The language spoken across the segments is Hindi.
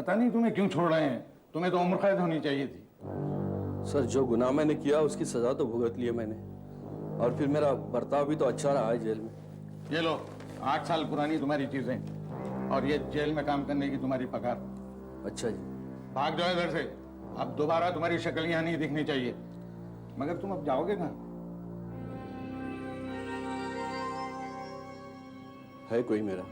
पता नहीं तुम्हें क्यों छोड़ रहे हैं, तुम्हें तो उम्र कैद होनी चाहिए थी। सर, जो गुनाह मैंने किया उसकी सजा तो भुगत ली है मैंने, और फिर मेरा बर्ताव भी तो अच्छा रहा है जेल में। ये लो 8 साल पुरानी तुम्हारी चीजें और ये जेल में काम करने की तुम्हारी पगार। अच्छा जी। भाग जाओ इधर से, अब दोबारा तुम्हारी शक्ल यहाँ नहीं दिखनी चाहिए। मगर तुम अब जाओगे कहाँ? है कोई मेरा?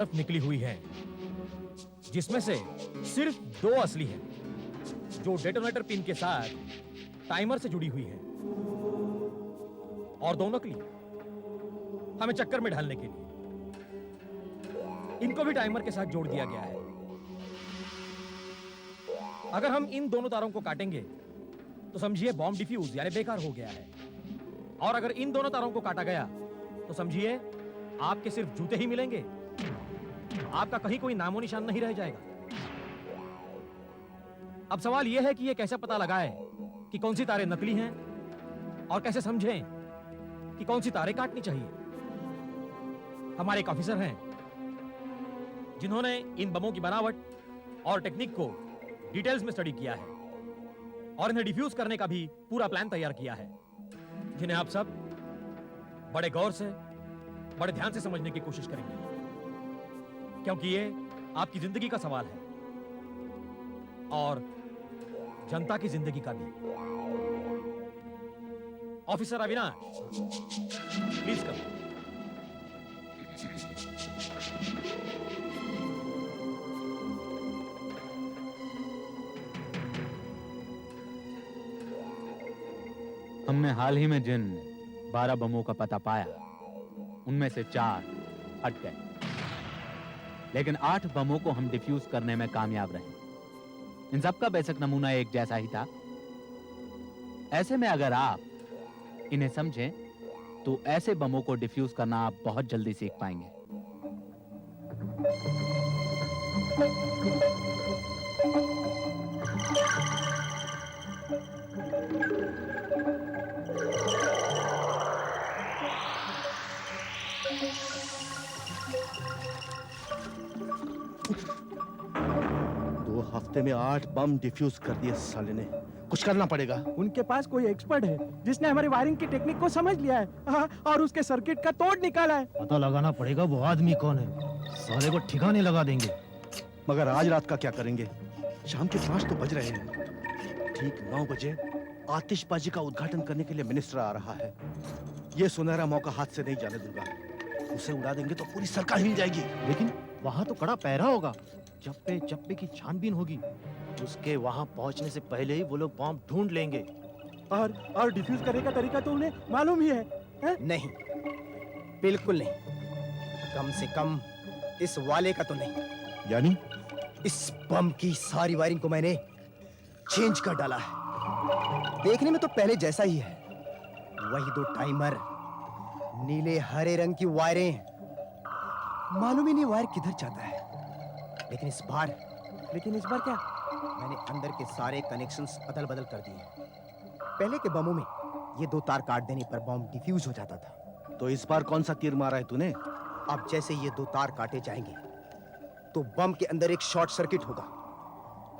तरफ निकली हुई है, जिसमें से सिर्फ 2 असली हैं, जो डेटोनेटर पिन के साथ टाइमर से जुड़ी हुई हैं और दो नकली हमें चक्कर में ढालने के लिए। इनको भी टाइमर के साथ जोड़ दिया गया है। अगर हम इन दोनों तारों को काटेंगे तो समझिए बॉम्ब डिफ्यूज यानी बेकार हो गया है, और अगर इन दोनों तारों को काटा गया तो समझिए आपके सिर्फ जूते ही मिलेंगे, आपका कहीं कोई नामो निशान नहीं रह जाएगा। अब सवाल यह है कि यह कैसे पता लगाए कि कौन सी तारें नकली हैं और कैसे समझें कि कौन सी तारें काटनी चाहिए। हमारे एक ऑफिसर हैं जिन्होंने इन बमों की बनावट और टेक्निक को डिटेल्स में स्टडी किया है और इन्हें डिफ्यूज करने का भी पूरा प्लान तैयार किया है, जिन्हें आप सब बड़े गौर से, बड़े ध्यान से समझने की कोशिश करेंगे, क्योंकि ये आपकी जिंदगी का सवाल है और जनता की जिंदगी का भी। Officer Avinash, please come. हमने हाल ही में जिन 12 बमों का पता पाया उनमें से 4 हट गए, लेकिन 8 बमों को हम डिफ्यूज करने में कामयाब रहे। इन सब का बेसिक नमूना एक जैसा ही था। ऐसे में अगर आप इन्हें समझें तो ऐसे बमों को डिफ्यूज करना आप बहुत जल्दी सीख पाएंगे। दो हफ्ते में 8 बम डिफ्यूज कर दिए साले ने। कुछ करना पड़ेगा। उनके पास कोई एक्सपर्ट है जिसने हमारी वायरिंग की टेक्निक को समझ लिया है, हाँ, और उसके सर्किट का तोड़ निकाला है। पता लगाना पड़ेगा वो आदमी कौन है, साले को ठिकाने लगा देंगे। मगर आज रात का क्या करेंगे? शाम के 5 तो बज रहे हैं। ठीक 9 बजे आतिशबाजी का उद्घाटन करने के लिए मिनिस्टर आ रहा है। ये सुनहरा मौका हाथ से नहीं जाने दूंगा। उसे उड़ा देंगे तो पूरी सरकार हिल जाएगी। लेकिन वहाँ तो कड़ा पहरा होगा, चप्पे चप्पे की छानबीन होगी। उसके वहाँ पहुँचने से पहले ही वो लोग बॉम्ब ढूंढ लेंगे। और डिफ्यूज करने का तरीका तो उन्हें मालूम ही है? नहीं, बिल्कुल नहीं। कम से कम इस वाले का तो नहीं। यानी इस बम की सारी वायरिंग को मैंने चेंज कर डाला है। देखने में तो पहले जैसा ही है। वही 2 टाइमर, नीले हरे रंग की वायरें। मालूम ही नहीं वायर किधर जाता है। लेकिन इस बार क्या? मैंने अंदर के सारे कनेक्शंस अदल बदल कर दिए। पहले के बमों में ये 2 तार काट देने पर बम डिफ्यूज हो जाता था। तो इस बार कौन सा तीर मारा है तूने? अब जैसे ये 2 तार काटे जाएंगे तो बम के अंदर एक शॉर्ट सर्किट होगा,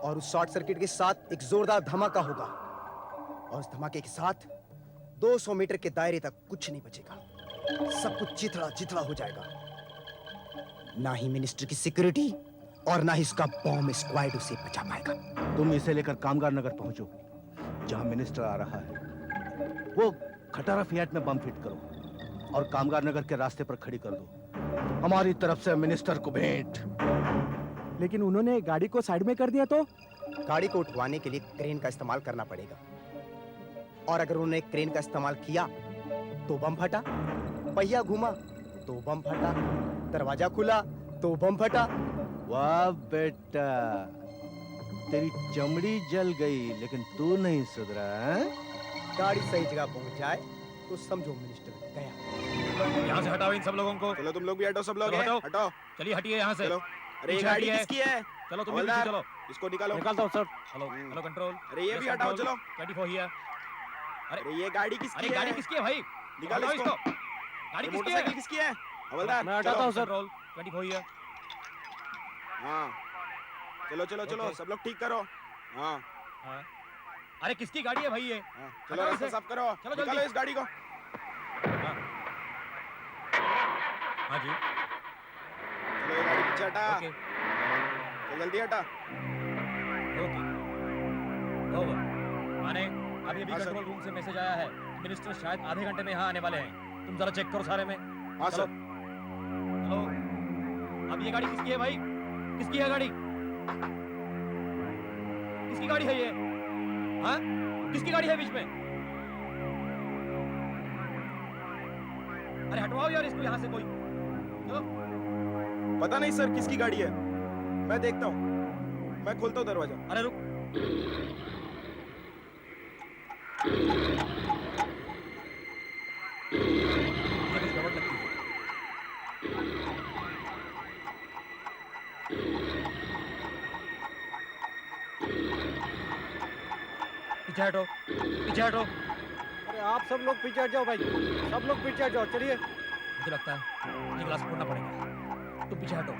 और उस शॉर्ट सर्किट के साथ एक जोरदार धमाका होगा, और उस धमाके के साथ 200 मीटर के दायरे तक कुछ नहीं बचेगा। सब कुछ चिथड़ा हो जाएगा। ना ही मिनिस्टर की सिक्योरिटी और ना ही इसका बॉम्ब स्क्वाड उसे बचा पाएगा। तुम इसे लेकर कामगार नगर पहुंचो, जहां मिनिस्टर आ रहा है। वो खटारा फियाट में बम फिट करो और कामगार नगर के रास्ते पर खड़ी कर दो। हमारी तरफ से मिनिस्टर को भेंट। लेकिन उन्होंने गाड़ी को साइड में कर दिया तो? गाड़ी को उठवाने के लिए क्रेन का इस्तेमाल करना पड़ेगा, और अगर उन्होंने क्रेन का इस्तेमाल किया तो बम फटा, पहिया घूमा तो बम फटा, दरवाजा खुला तो बम फटा। वाह बेटा, तेरी चमड़ी जल गई लेकिन तू नहीं सुधरा। गाड़ी सही जगह पहुंच जाए तो समझो मिनिस्टर गया। यहाँ से हटाओ इन सब लोगों को। चलो तुम लोग भी हटो, सब लोग चलो, हटो। हटाओ। चलिए हटिए यहाँ से। चलो। अरे ये पीछे गाड़ी हटिए। किसकी है? चलो तुम भी पीछे हवलदार, चलो। इसको निकालो। निकालता हूँ सर। Hello hello control. अरे ये भी हटाओ, चलो। 24 हियर। अरे ये गाड़ी किसकी अरे है? गाड़ी किसकी है भाई? निकालो हटाओ इसको। गाड़ी किसकी है? मोटरसाइकिल किसकी है? हवलदार, मैं हटाता चलो। हूँ सर। Role 24 here. हाँ, चलो चलो चलो, Okay. सब लोग ठीक करो। हाँ हाँ। अरे किसकी गाड़ी है भाई ये? हाँ, चलो हटाओ रास्ता इसे। साफ करो। चलो निकालो जल्दी। इस गाड़ी को। हाँ हाँ जी। चलो ये गाड़ी पीछे हटा। ओके चल जल्दी हटा। Okay over. माने अभी हाँ, सर। कंट्रोल रूम से मैसेज आया है, मिनिस्टर शायद आधे घंटे में यहाँ आने वाले हैं। तुम जरा चेक करो सारे में। हाँ चलो। सर। चलो। अब ये गाड़ी किसकी है भाई? किसकी है गाड़ी? किसकी गाड़ी है ये? हाँ? किसकी गाड़ी है बीच में? अरे हटवाओ यार इसको यहाँ से कोई। चलो। पता नहीं सर किसकी गाड़ी है, मैं देखता हूँ, मैं खोलता हूँ दरवाजा। अरे रुक। मुझे कुछ गड़बड़ लगती है। पीछे हटो, पीछे हटो। अरे आप सब लोग पीछे हट जाओ भाई, सब लोग पीछे हट जाओ, चलिए। मुझे लगता है ये ग्लास फोड़ना पड़ेगा। तुम पीछे हटो।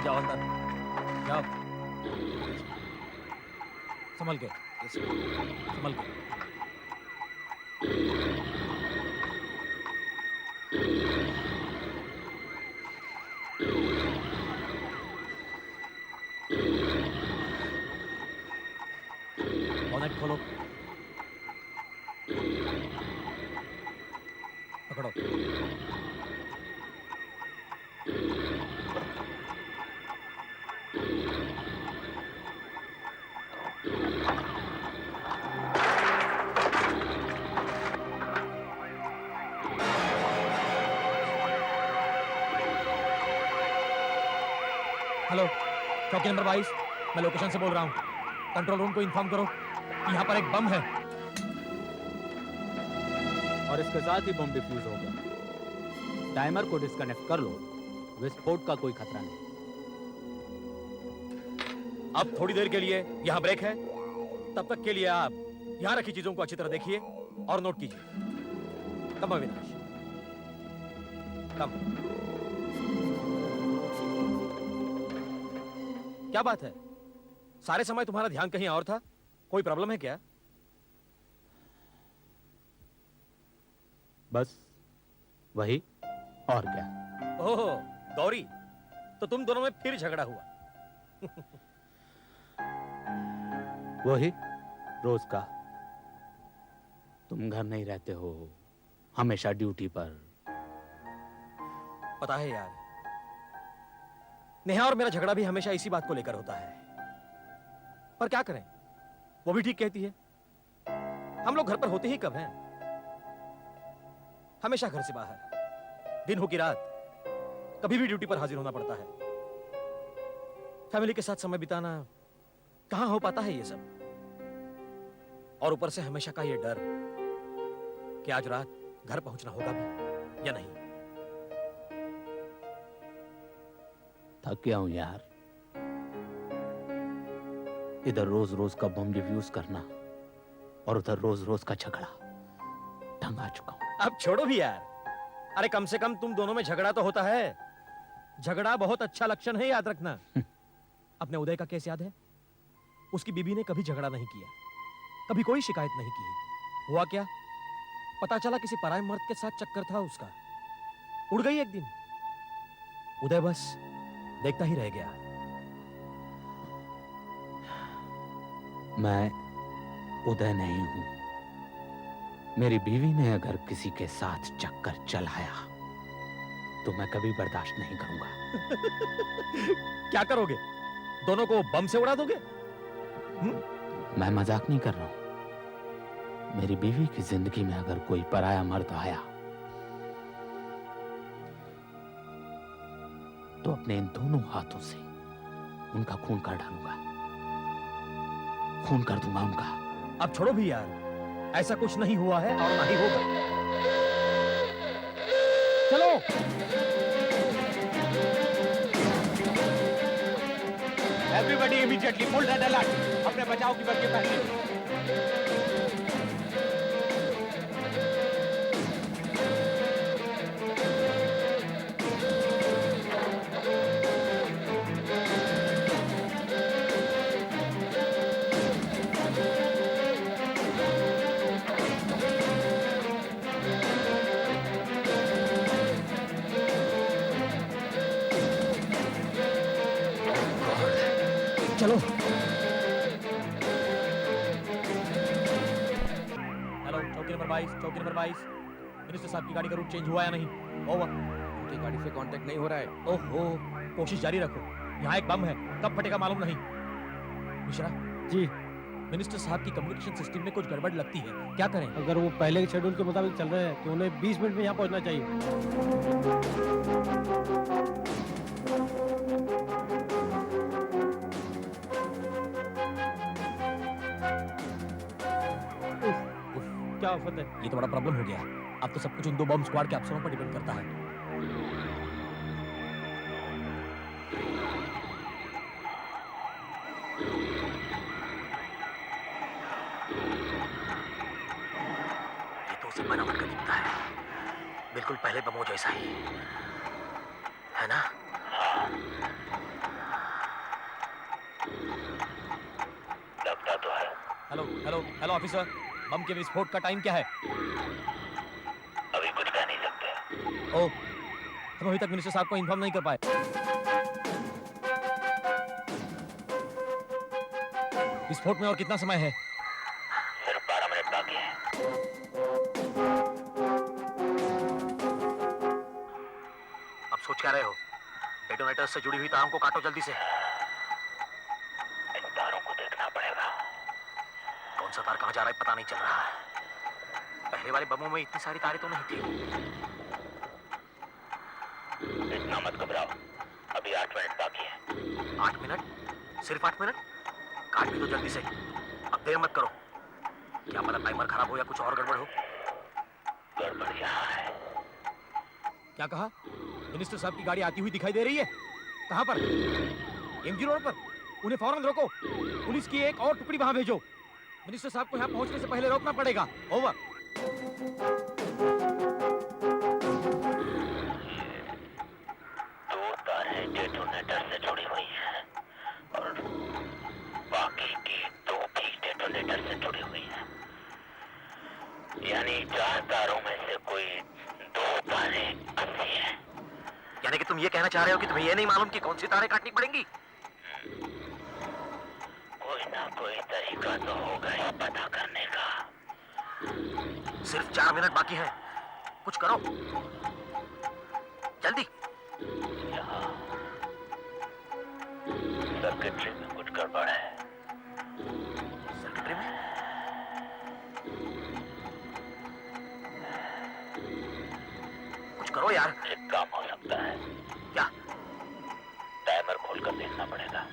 जाओ अंदर, जाओ। संभल के, संभल के। बॉनेट खोलो, पकड़ो। हेलो, चौकी नंबर 22, मैं लोकेशन से बोल रहा हूँ। कंट्रोल रूम को इन्फॉर्म करो कि यहाँ पर एक बम है। और इसके साथ ही बम डिफ्यूज हो गया। टाइमर को डिस्कनेक्ट कर लो, विस्फोट का कोई खतरा नहीं। अब थोड़ी देर के लिए यहाँ ब्रेक है, तब तक के लिए आप यहाँ रखी चीजों को अच्छी तरह देखिए और नोट कीजिए। कम अविनाश, कम। क्या बात है, सारे समय तुम्हारा ध्यान कहीं और था? कोई प्रॉब्लम है क्या? बस वही, और क्या। ओह गौरी, तो तुम दोनों में फिर झगड़ा हुआ। वही रोज का। तुम घर नहीं रहते हो, हमेशा ड्यूटी पर। पता है यार, नेहा और मेरा झगड़ा भी हमेशा इसी बात को लेकर होता है। पर क्या करें, वो भी ठीक कहती है। हम लोग घर पर होते ही कब हैं? हमेशा घर से बाहर, दिन हो कि रात, कभी भी ड्यूटी पर हाजिर होना पड़ता है। फैमिली के साथ समय बिताना कहां हो पाता है ये सब। और ऊपर से हमेशा का ये डर कि आज रात घर पहुंचना होगा भी या नहीं। थक गया हूं यार, इधर रोज रोज का बम डिफ्यूज करना और उधर रोज रोज का झगड़ा। तंग आ चुका हूं। अब छोड़ो भी यार। अरे कम से कम तुम दोनों में झगड़ा तो होता है। झगड़ा बहुत अच्छा लक्षण है, याद रखना। अपने उदय का केस याद है? उसकी बीबी ने कभी झगड़ा नहीं किया, कभी कोई शिकायत नहीं की। हुआ क्या, पता चला किसी पराये मर्द के साथ चक्कर था उसका। उड़ गई एक दिन। उदय बस देखता ही रह गया। मैं उदय नहीं हूं। मेरी बीवी ने अगर किसी के साथ चक्कर चलाया तो मैं कभी बर्दाश्त नहीं करूंगा। क्या करोगे? दोनों को बम से उड़ा दोगे? मैं मजाक नहीं कर रहा हूं। मेरी बीवी की जिंदगी में अगर कोई पराया मर्द आया तो अपने इन दोनों हाथों से उनका खून कर डालूंगा। खून कर दूंगा उनका। अब छोड़ो भी यार, ऐसा कुछ नहीं हुआ है और ना ही होगा। चलो। Everybody immediately full red alert. अपने बचाव की बत्ती पहले। चलो। हेलो, चौकी नंबर 22, चौकी नंबर 22। मिनिस्टर साहब की गाड़ी का रूट चेंज हुआ या नहीं? ओवर। उनकी गाड़ी से कांटेक्ट नहीं हो रहा है। ओहो, कोशिश जारी रखो। यहाँ एक बम है, कब फटेगा मालूम नहीं। मिश्रा जी, मिनिस्टर साहब की कम्युनिकेशन सिस्टम में कुछ गड़बड़ लगती है, क्या करें? अगर वो पहले के शेड्यूल के मुताबिक चल रहे हैं तो उन्हें 20 मिनट में यहाँ पहुँचना चाहिए। क्या आफत है? ये तो बड़ा प्रॉब्लम हो गया। अब तो सब कुछ उन 2 बम स्क्वाड के अफसरों पर डिपेंड करता है। ये तो उसी बनावट का दिखता है, बिल्कुल पहले बमों जैसा ही है ना? लगता तो है। हेलो हेलो हेलो ऑफिसर, बम के विस्फोट का टाइम क्या है? अभी कुछ कह नहीं सकते। ओह, हम अभी तक मिनिस्टर साहब को इन्फॉर्म नहीं कर पाए। विस्फोट में और कितना समय है? सिर्फ 12 मिनट बाकी है। अब सोच क्या रहे हो? डेटोनेटर से जुड़ी हुई तारों को काटो जल्दी से। इन तारों को देखना पड़ेगा। कौन सा तार कहाँ जा रहा है पता नहीं चल रहा है। पहले वाले बमों में इतनी सारी तारें तो नहीं थी। इतना मत घबराओ, अभी 8 मिनट बाकी है। 8 मिनट? सिर्फ 8 मिनट? काट भी दो जल्दी से, अब देर मत करो। क्या पता टाइमर खराब हो या कुछ और गड़बड़ हो। गड़बड़ यहाँ है। क्या कहा? मिनिस्टर साहब की गाड़ी आती हुई दिखाई दे रही है? कहाँ पर? एमजी रोड पर। उन्हें फौरन रोको। पुलिस की एक और टुकड़ी वहां भेजो। मिनिस्टर साहब को यहाँ पहुंचने से पहले रोकना पड़ेगा। ओवर। दो तारें डेटोनेटर से जुड़ी हुई हैं और बाकी की 2 भी डेटोनेटर से जुड़ी हुई हैं। यानी 4 तारों में से कोई 2 तारें असली हैं। यानी कि तुम ये कहना चाह रहे हो कि तुम्हें ये नहीं मालूम कि कौन सी तारें काटनी पड़ेंगी? कोई ना कोई तरीका तो होगा ये पता करने का। सिर्फ 4 मिनट बाकी हैं, कुछ करो जल्दी। सर्किटरी में कुछ गड़बड़ है। सर्किटरी में? कुछ करो यार। एक काम हो सकता है। क्या? टाइमर खोलकर देखना पड़ेगा।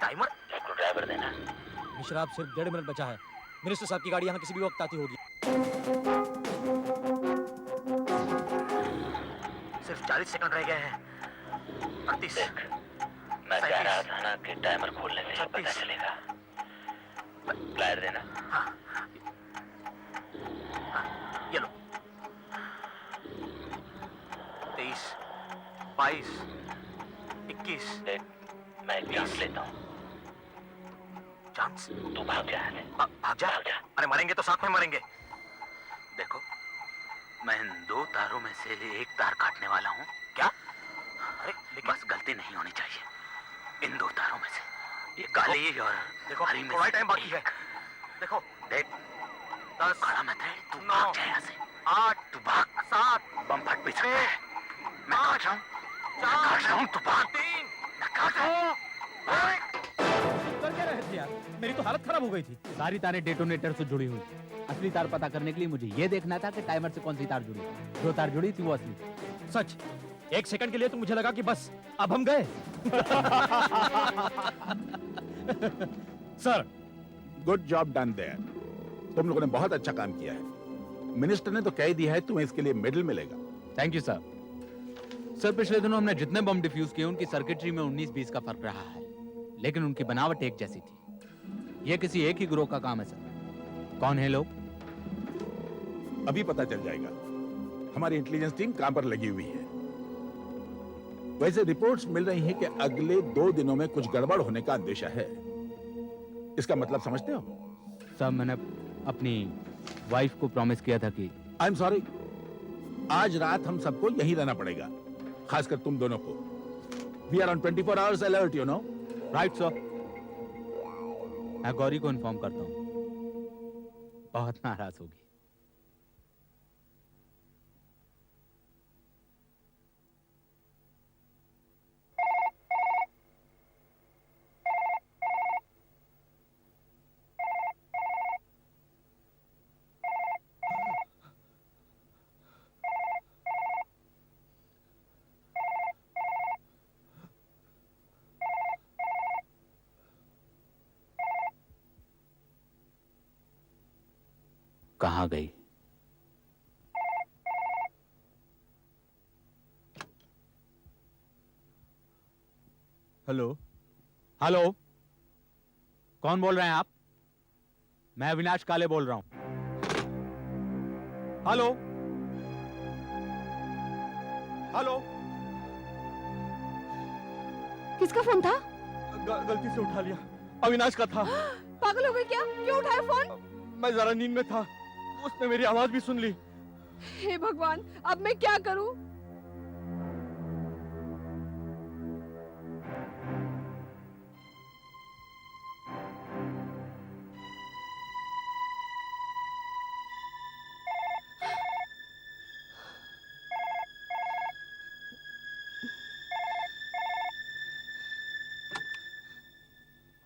टाइमर? स्क्रू ड्राइवर देना। मिश्रा, अब सिर्फ 1.5 मिनट बचा है। मिनिस्टर साहब की गाड़ी यहाँ किसी भी वक्त आती होगी। सिर्फ 40 सेकंड रह गए हैं। 38। मैं कह रहा था ना कि टाइमर खोलने से ही पता चलेगा। प्लायर देना। हाँ। ये लो। 23, 22, 21। मैं एक चांस लेता हूँ। चांस? तू भाग जा। भाग जा? अरे मरेंगे तो साथ में मरेंगे। देखो, मैं इन 2 तारों में से एक तार काटने वाला हूँ। क्या? अरे लेकिन बस गलती नहीं होनी चाहिए इन 2 तारों में से। ये काली और देखो थोड़ा टाइम बाकी है। देखो देख, 10 खड़ा मत रहे, तू भाग जा यहाँ से। 8, तू भाग। 7, बम फट भी सकता है। मैं काट रहा हूँ, तू भाग। 3, मैं काट रहा हूँ। कर क्या रहे थे यार? मेरी तो हालत खराब हो गई थी। सारी तारें डेटोनेटर से जुड़ी हुई। असली तार पता करने के लिए मुझे ये देखना था कि टाइमर से कौन सी तार जुड़ी है। जो तार जुड़ी थी वो असली। सच? 1 सेकंड के लिए तो मुझे लगा कि बस अब हम गए। Sir, good job done there. तुम लोगों ने बहुत अच्छा काम किया है। मिनिस्टर ने तो कह दिया है तुम्हें इसके लिए मेडल मिलेगा। Thank you sir. सर, पिछले दिनों हमने जितने बम डिफ्यूज किए उनकी सर्किटरी में 19-20 का फर्क रहा है, लेकिन उनकी बनावट एक जैसी थी। यह किसी एक ही ग्रोह का काम है सर। कौन है लोग? अभी पता चल जाएगा। हमारी इंटेलिजेंस टीम काम पर लगी हुई है। वैसे रिपोर्ट्स मिल रही हैं कि अगले 2 दिनों में कुछ गड़बड़ होने का अंदेशा है। इसका मतलब समझते हो? सर, मैंने अपनी वाइफ को प्रॉमिस किया था कि आई एम सॉरी, आज रात हम सबको यहीं रहना पड़ेगा, खासकर तुम दोनों को। We are on 24 hours alert, you know. Right sir. मैं गौरी को इन्फॉर्म करता हूँ, बहुत नाराज होगी। कहाँ गई? हेलो, हेलो, कौन बोल रहे हैं आप? मैं अविनाश काले बोल रहा हूं। Hello hello. किसका फोन था? गलती से उठा लिया, अविनाश का था। पागल हो गए क्या? क्यों उठाया फोन? मैं जरा नींद में था, उसने मेरी आवाज भी सुन ली। हे भगवान, अब मैं क्या करूं?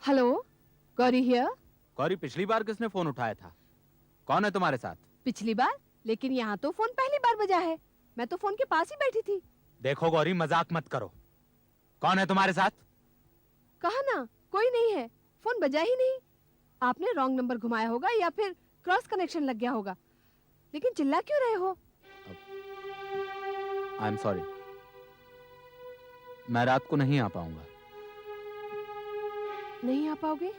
Hello, Gauri here. गौरी, पिछली बार किसने फोन उठाया था? कौन है तुम्हारे साथ? पिछली बार? लेकिन यहाँ तो फोन पहली बार बजा है। मैं तो फोन के पास ही बैठी थी। देखो गौरी, मजाक मत करो। कौन है तुम्हारे साथ? कहा ना, कोई नहीं है। फोन बजा ही नहीं। आपने रॉन्ग नंबर घुमाया होगा या फिर क्रॉस कनेक्शन लग गया होगा। लेकिन चिल्ला क्यों रहे हो? आई एम सॉरी, मैं रात को नहीं आ पाऊंगा। नहीं आ पाओगे?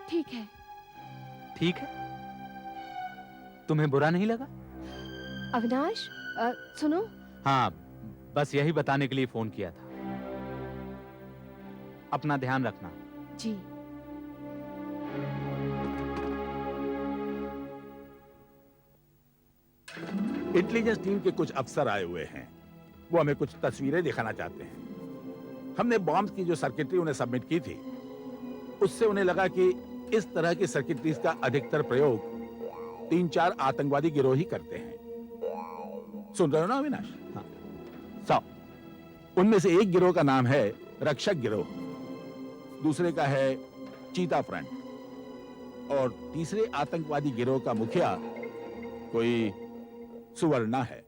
ठीक है। ठीक है, तुम्हें बुरा नहीं लगा? अविनाश, सुनो। हाँ, बस यही बताने के लिए फोन किया था। अपना ध्यान रखना। जी। इंटेलिजेंस टीम के कुछ अफसर आए हुए हैं, वो हमें कुछ तस्वीरें दिखाना चाहते हैं। हमने बॉम्ब की जो सर्किटरी उन्हें सबमिट की थी, उससे उन्हें लगा कि इस तरह की सर्किटरीज का अधिकतर प्रयोग 3-4 आतंकवादी गिरोह ही करते हैं। सुन रहे हो ना अविनाश? हाँ। उनमें से एक गिरोह का नाम है रक्षक गिरोह, दूसरे का है चीता फ्रंट और तीसरे आतंकवादी गिरोह का मुखिया कोई सुवर्णा है।